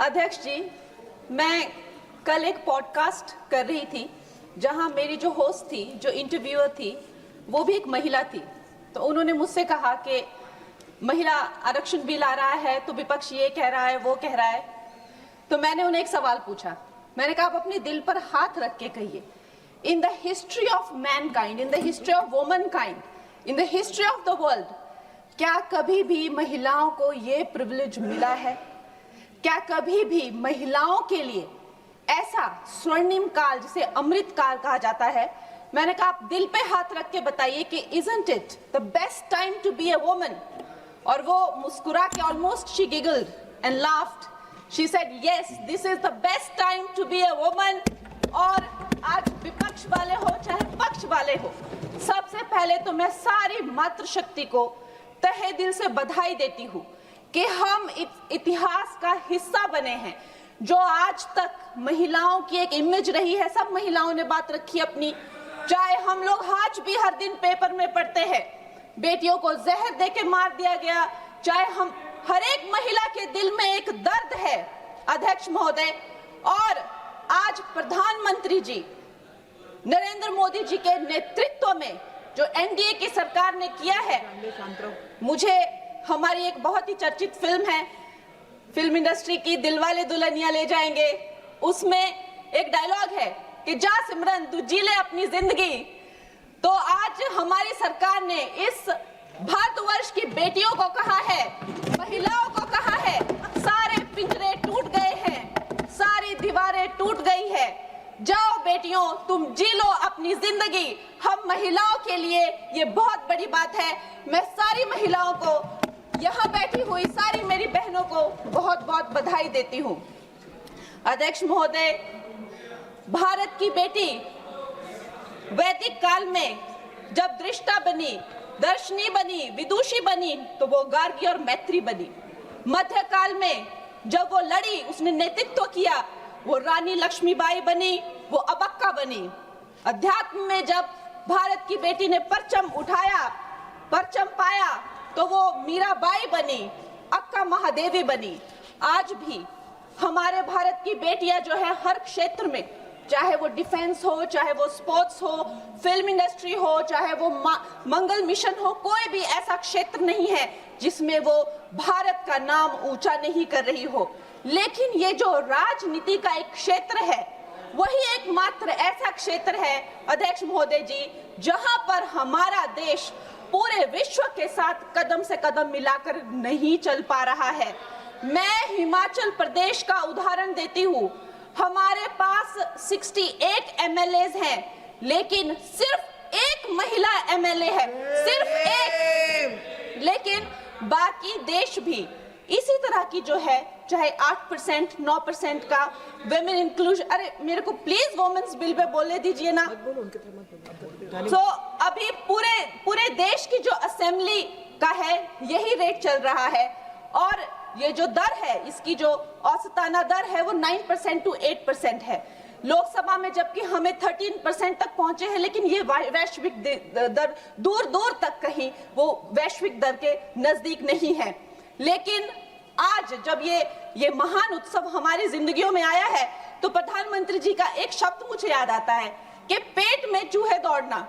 अध्यक्ष जी, मैं कल एक पॉडकास्ट कर रही थी जहां मेरी जो होस्ट थी, जो इंटरव्यूअर थी, वो भी एक महिला थी। तो उन्होंने मुझसे कहा कि महिला आरक्षण बिल आ रहा है तो विपक्ष ये कह रहा है, वो कह रहा है। तो मैंने उन्हें एक सवाल पूछा। मैंने कहा, आप अपने दिल पर हाथ रख के कहिए, in the history of mankind, in the history of womankind, in the history of the world, क्या कभी भी महिलाओं को ये प्रिविलेज मिला है? क्या कभी भी महिलाओं के लिए ऐसा स्वर्णिम काल, जिसे अमृत काल कहा जाता है? मैंने कहा, आप दिल पे हाथ रख के बताइए कि isn't it the best time to be a woman? और वो मुस्कुरा के almost she giggled and laughed. She said, yes, this is the best time to be a woman. और आज विपक्ष वाले हो चाहे पक्ष वाले हो, सबसे पहले तो मैं सारी मातृशक्ति को तहे दिल से बधाई देती हूँ कि हम इतिहास का हिस्सा बने हैं। जो आज तक महिलाओं की एक इमेज रही है, सब महिलाओं ने बात रखी अपनी, चाहे हम लोग आज भी हर दिन पेपर में पढ़ते हैं बेटियों को जहर देके मार दिया गया, चाहे हम हर एक महिला के दिल में एक दर्द है अध्यक्ष महोदय। और आज प्रधानमंत्री जी नरेंद्र मोदी जी के नेतृत्व में जो एनडीए की सरकार ने किया है, मुझे हमारी एक बहुत ही चर्चित फिल्म है, फिल्म इंडस्ट्री की, दिलवाले दुल्हनिया ले जाएंगे, उसमें एक डायलॉग है कि जा सिमरन तू जी ले अपनी जिंदगी। तो आज हमारी सरकार ने इस भारतवर्ष की बेटियों को कहा है, महिलाओं को कहा है, सारे पिंजरे टूट गए हैं, सारी दीवारें टूट गई है, जाओ बेटियों तुम जी लो अपनी जिंदगी। हम महिलाओं के लिए ये बहुत बड़ी बात है। मैं सारी महिलाओं को, यहाँ बैठी हुई सारी मेरी बहनों को बहुत बहुत बधाई देती हूँ। अध्यक्ष महोदय, भारत की बेटी वैदिक काल में जब दृष्टा बनी, दर्शनी बनी, विदुषी बनी, तो वो गार्गी और मैत्री बनी। मध्यकाल में जब वो लड़ी, उसने नेतृत्व किया, वो रानी लक्ष्मीबाई बनी, वो अबक्का बनी। अध्यात्म में जब भारत की बेटी ने परचम उठाया, परचम पाया, तो वो मीराबाई बनी, अक्का महादेवी बनी। आज भी हमारे भारत की बेटियां जो है हर क्षेत्र में, चाहे वो डिफेंस हो, चाहे वो स्पोर्ट्स हो, फिल्म इंडस्ट्री हो, चाहे वो मंगल मिशन हो, कोई भी ऐसा क्षेत्र नहीं है जिसमें वो भारत का नाम ऊंचा नहीं कर रही हो। लेकिन ये जो राजनीति का एक क्षेत्र है, वही एकमात्र ऐसा क्षेत्र है अध्यक्ष महोदय जी, जहां पर हमारा देश पूरे विश्व के साथ कदम से कदम मिलाकर नहीं चल पा रहा है। मैं हिमाचल प्रदेश का उदाहरण देती हूँ। हमारे पास 68 एमएलएज हैं, लेकिन सिर्फ एक महिला एमएलए है, सिर्फ एक। लेकिन बाकी देश भी इसी तरह की जो है, चाहे 8%, 9% का वुमेन इंक्लूजन। अरे मेरे को प्लीज वुमेन्स बिल पे बोलने दीजिए ना। तो अभी पूरे देश की जो असेंबली का है, यही रेट चल रहा है। और ये जो दर है, इसकी जो औसताना दर है, वो 9% to 8% है। लोकसभा में जबकि हमें 13% तक पहुंचे हैं, लेकिन ये वैश्विक दर दूर दूर तक कहीं वो वैश्विक दर के नजदीक नहीं है। लेकिन आज जब ये महान उत्सव हमारी जिंदगियों में आया है, तो प्रधानमंत्री जी का एक शब्द मुझे याद आता है कि पेट में चूहे दौड़ना।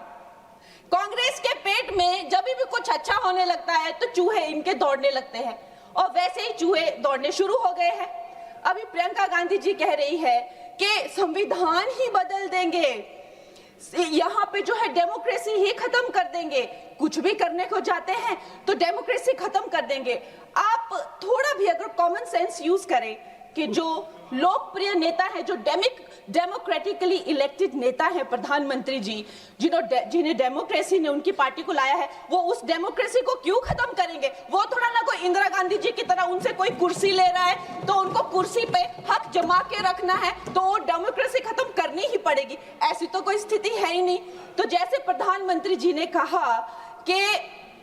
कांग्रेस के पेट में जब भी कुछ अच्छा होने लगता है तो चूहे इनके दौड़ने लगते हैं, और वैसे ही चूहे दौड़ने शुरू हो गए हैं। अभी प्रियंका गांधी जी कह रही है कि संविधान ही बदल देंगे, यहाँ पे जो है डेमोक्रेसी ही खत्म कर देंगे। कुछ भी करने को जाते हैं तो डेमोक्रेसी खत्म कर देंगे। आप थोड़ा भी अगर कॉमन सेंस यूज करें कि जो लोकप्रिय नेता है, जो डेमोक्रेटिकली इलेक्टेड नेता है प्रधानमंत्री जी, जिन्हें डेमोक्रेसी ने उनकी पार्टी को लाया है, वो उस डेमोक्रेसी को क्यों खत्म करेंगे? वो थोड़ा ना कोई इंदिरा गांधी जी की तरह उनसे कोई कुर्सी ले रहा है तो उनको कुर्सी पे हक जमा के रखना है, तो वो डेमोक्रेसी खत्म करनी ही पड़ेगी। ऐसी तो कोई स्थिति है ही नहीं। तो जैसे प्रधानमंत्री जी ने कहा कि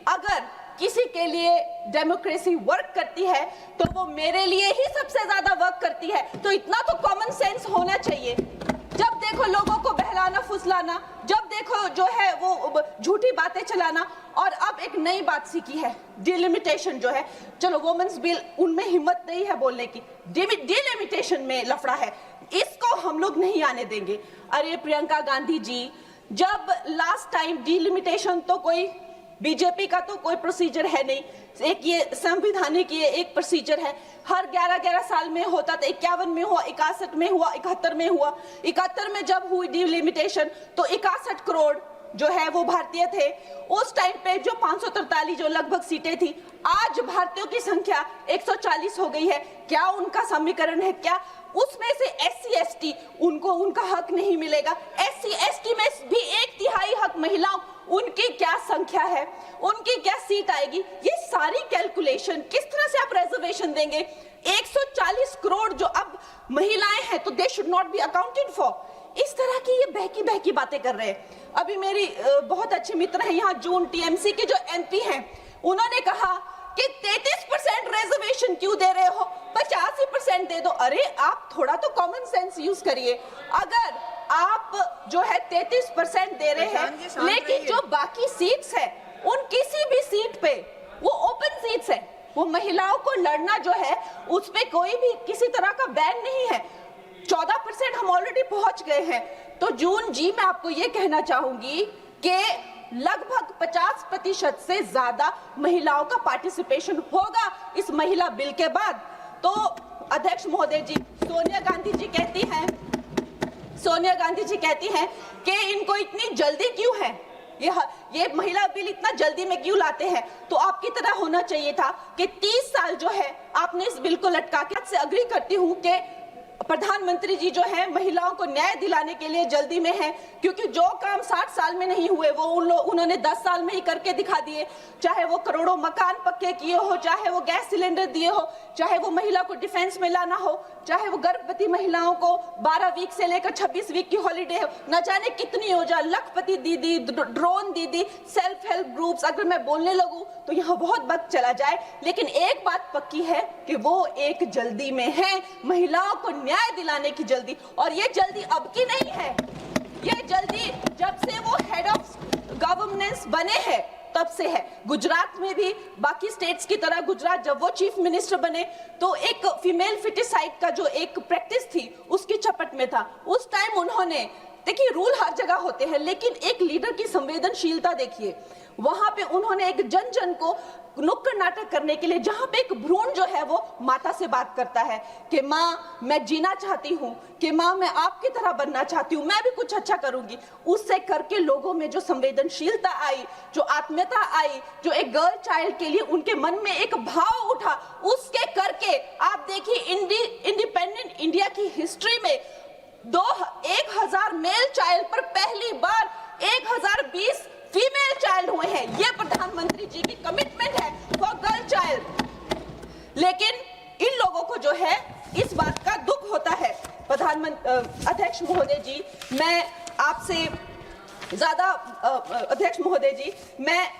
अगर किसी के लिए डेमोक्रेसी वर्क करती है तो वो मेरे लिए ही सबसे ज्यादा वर्क करती है, तो इतना तो कॉमन सेंस होना चाहिए। जब देखो लोगों को बहलाना फुसलाना, जब देखो जो है वो झूठी बातें चलाना, और अब एक नई बात सीखी है, डिलिमिटेशन जो है। चलो वुमेन्स बिल, उनमें हिम्मत नहीं है बोलने की, डिलिमिटेशन में लफड़ा है, इसको हम लोग नहीं आने देंगे। अरे प्रियंका गांधी जी, जब लास्ट टाइम डिलिमिटेशन तो कोई बीजेपी का तो कोई प्रोसीजर है नहीं, एक ये संवैधानिक ये एक प्रोसीजर है, हर 11-11 साल में होता था, 51 में हुआ, 61 में हुआ, 71 में हुआ। 71 में जब हुई डिलिमिटेशन तो 61 करोड़ जो है वो भारतीय थे। उस टाइम पे जो 543 जो लगभग सीटें थी, आज भारतीयों की संख्या 140 हो गई है। क्या उनका समीकरण है? क्या उसमें से SC ST उनको उनका हक नहीं मिलेगा? SC ST में भी 1/3 हक महिलाओं, उनकी क्या संख्या है, उनकी क्या सीट आएगी? ये सारी कैलकुलेशन किस तरह से आप रिजर्वेशन देंगे? 140 करोड़ जो अब महिलाएं हैं तो they should not be accounted for. इस तरह की ये बहकी बातें कर रहे हैं। अभी मेरी बहुत अच्छी मित्र है यहाँ जून TMC के जो MP हैं, उन्होंने कहा कि 33% रिजर्वेशन क्यों दे रहे हो, 85% दे दो। अरे आप थोड़ा तो कॉमन सेंस यूज करिए। अगर आप जो है 33% दे रहे हैं, लेकिन जो बाकी सीट्स है उन किसी भी सीट पे वो ओपन सीट्स है, वो महिलाओं को लड़ना जो है उस पे कोई भी किसी तरह का बैन नहीं है। 14% हम ऑलरेडी पहुंच गए हैं। तो जून जी, मैं आपको ये कहना चाहूंगी कि लगभग 50% से ज्यादा महिलाओं का पार्टिसिपेशन होगा इस महिला बिल के बाद। तो अध्यक्ष महोदय जी, सोनिया गांधी जी कहती हैं कि इनको इतनी जल्दी क्यों है, ये महिला बिल इतना जल्दी में क्यों लाते हैं? तो आपकी तरह होना चाहिए था कि 30 साल जो है आपने इस बिल को लटका के। से अग्री करती हूँ कि प्रधानमंत्री जी जो है महिलाओं को न्याय दिलाने के लिए जल्दी में है, क्योंकि जो काम 60 साल में नहीं हुए वो उन्होंने 10 साल में ही करके दिखा दिए। चाहे वो करोड़ों मकान पक्के किए हो, चाहे वो गैस सिलेंडर दिए हो, चाहे वो महिला को डिफेंस में लाना हो, चाहे वो गर्भवती महिलाओं को 12 वीक से लेकर 26 वीक की हॉलीडे हो, न जाने कितनी योजना, लखपति दीदी, ड्रोन दीदी, सेल्फ हेल्प ग्रुप्स। अगर मैं बोलने लगूं तो यहाँ बहुत वक्त चला जाए, लेकिन एक बात पक्की है कि वो एक जल्दी में है, महिलाओं को न्याय दिलाने की जल्दी। और ये जल्दी अब की नहीं है, ये जल्दी जब से वो हेड ऑफ गवर्नेंस बने हैं तब से है। गुजरात में भी बाकी स्टेट्स की तरह गुजरात जब वो चीफ मिनिस्टर बने तो एक फीमेल फिटिसाइड का जो एक प्रैक्टिस थी उसकी चपट में था। उस टाइम उन्होंने, देखिए रूल हर जगह होते हैं, लेकिन एक लीडर की संवेदनशीलता देखिए, वहां पे उन्होंने एक जन जन को नुक्कड़ नाटक करने के लिए, जहां पे एक भ्रूण जो है वो माता से बात करता है कि माँ मैं जीना चाहती हूँ, कि माँ मैं आपकी तरह बनना चाहती हूँ, मैं भी कुछ अच्छा करूंगी, उससे करके लोगों में जो संवेदनशीलता आई, जो आत्मीयता आई, जो एक गर्ल चाइल्ड के लिए उनके मन में एक भाव उठा, उसके करके आप देखिए इंडिपेंडेंट इंडिया की हिस्ट्री में 1000 मेल चाइल्ड पर पहली बार 1020 फीमेल चाइल्ड हुए हैं। ये प्रधानमंत्री जी की कमिटमेंट है फॉर गर्ल चाइल्ड। लेकिन इन लोगों को जो है इस बात का दुख होता है। अध्यक्ष महोदय जी, मैं आपसे ज्यादा अध्यक्ष महोदय जी, मैं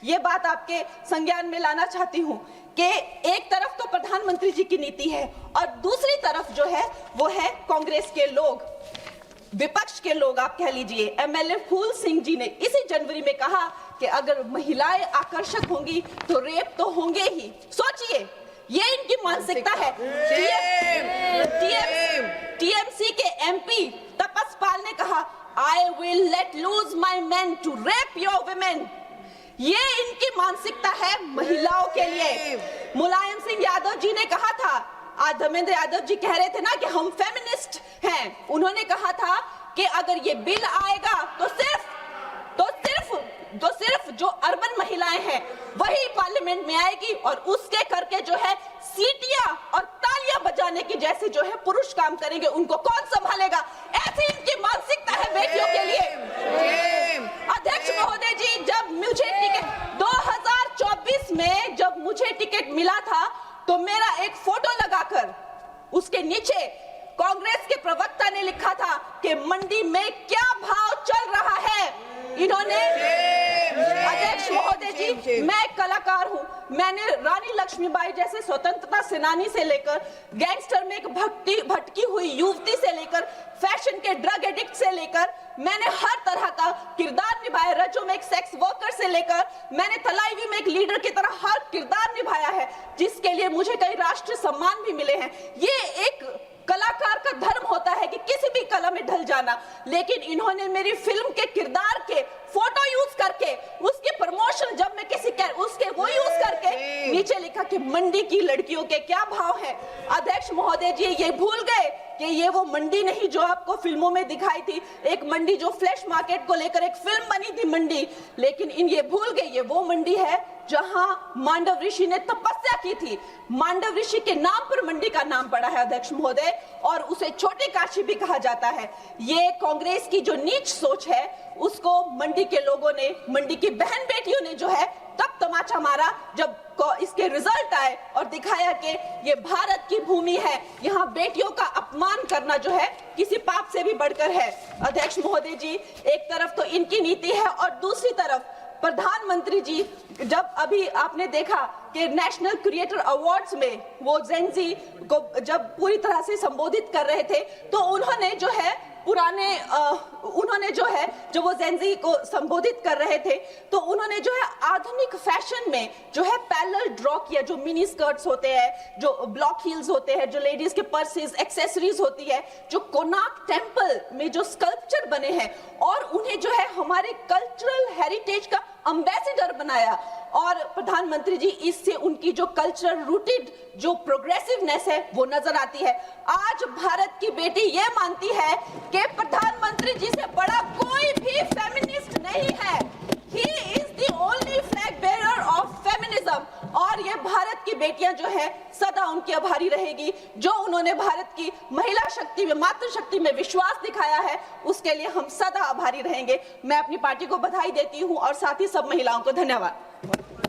ये बात आपके संज्ञान में लाना चाहती हूँ कि एक तरफ तो प्रधानमंत्री जी की नीति है और दूसरी तरफ जो है वो है कांग्रेस के लोग, विपक्ष के लोग आप कह लीजिए। MLA फूल सिंह जी ने इसी जनवरी में कहा कि अगर महिलाएं आकर्षक होंगी तो रेप तो होंगे ही। सोचिए, ये इनकी मानसिकता है। TMC के MP तपस पाल ने कहा, I will let loose my men to rape your women। ये इनकी मानसिकता है महिलाओं के लिए। मुलायम सिंह यादव जी ने कहा था, आज धर्मेंद्र यादव जी कह रहे थे ना कि हम फेमिनिस्ट हैं, उन्होंने कहा था कि अगर ये बिल आएगा तो सिर्फ जो अर्बन महिलाएं हैं वही पार्लियामेंट में आएगी और उसके करके जो है सीटियां और तालियां बजाने की जैसे जो है पुरुष काम करेंगे, उनको कौन संभालेगा? ऐसी इनकी मानसिकता है बेटियों के लिए। अध्यक्ष महोदय जी, जब मुझे टिकट 2024 में जब मुझे टिकट मिला था तो मेरा एक फोटो लगाकर उसके नीचे कांग्रेस के प्रवक्ता ने लिखा था कि मंडी में क्या भाव चल रहा है। इन्होंने, अध्यक्ष महोदय जी, मैं एक कलाकार हूं, मैंने रानी लक्ष्मीबाई जैसे स्वतंत्रता सेनानी से लेकर गैंगस्टर में एक भटकी हुई युवती से लेकर फैशन के ड्रग एडिक्ट से लेकर मैंने हर तरह का किरदार निभाया। रजो में एक सेक्स वर्कर से लेकर मैंने तलाईवी में एक लीडर की तरह हर किरदार निभाया है, जिसके लिए मुझे कई राष्ट्रीय सम्मान भी मिले हैं। ये एक कलाकार का धर्म होता है कि किसी भी कला में ढल जाना, लेकिन इन्होंने मेरी फिल्म के किरदार के फोटो यूज करके उसके प्रमोशन, जब मैं किसी उसके वो यूज करके नीचे लिखा कि मंडी की लड़कियों के क्या भाव है। अध्यक्ष महोदय जी ये भूल गए कि ये वो मंडी नहीं जो आपको फिल्मों में दिखाई थी, एक मंडी जो फ्लैश मार्केट को लेकर एक फिल्म बनी थी मंडी, लेकिन ये भूल गए ये वो मंडी है जहां मांडव ऋषि ने तपस्या की थी। मांडव ऋषि के नाम पर मंडी का नाम पड़ा है अध्यक्ष महोदय, और उसे छोटी काशी भी कहा जाता है। ये कांग्रेस की जो नीच सोच है उसको मंडी के लोगों ने, मंडी की बहन बेटियों ने जो है तब तमाचा मारा जब इसके रिजल्ट आए और दिखाया कि ये भारत की भूमि है, यहाँ बेटियों का अपमान करना जो है किसी पाप से भी बढ़कर है। अध्यक्ष महोदय जी, एक तरफ तो इनकी नीति है और दूसरी तरफ प्रधानमंत्री जी, जब अभी आपने देखा कि नेशनल क्रिएटर अवार्ड्स में वो जेनजी को जब पूरी तरह से संबोधित कर रहे थे तो उन्होंने जो है जब वो जेनजी को संबोधित कर रहे थे तो उन्होंने जो है आधुनिक फैशन में जो है पैरेलल ड्रॉ किया, जो मिनी स्कर्ट्स होते हैं, जो ब्लॉक हील्स होते हैं, जो लेडीज के पर्सेस, एक्सेसरीज होती है, जो कोणार्क टेम्पल में जो स्कल्पचर बने हैं, और उन्हें जो है हमारे कल्चरल हेरिटेज का एम्बेसडर बनाया। और प्रधानमंत्री जी, इससे उनकी जो कल्चरल रूटेड जो प्रोग्रेसिवनेस है वो नजर आती है। आज भारत की बेटी ये मानती है कि प्रधानमंत्री जी से बड़ा कोई भी फेमिनिस्ट नहीं है। He is the only flag bearer of feminism। और ये भारत की बेटियां जो है सदा उनकी आभारी रहेगी, जो उन्होंने भारत की महिला शक्ति में, मातृशक्ति में विश्वास दिखाया है, उसके लिए हम सदा आभारी रहेंगे। मैं अपनी पार्टी को बधाई देती हूं और साथ ही सब महिलाओं को धन्यवाद।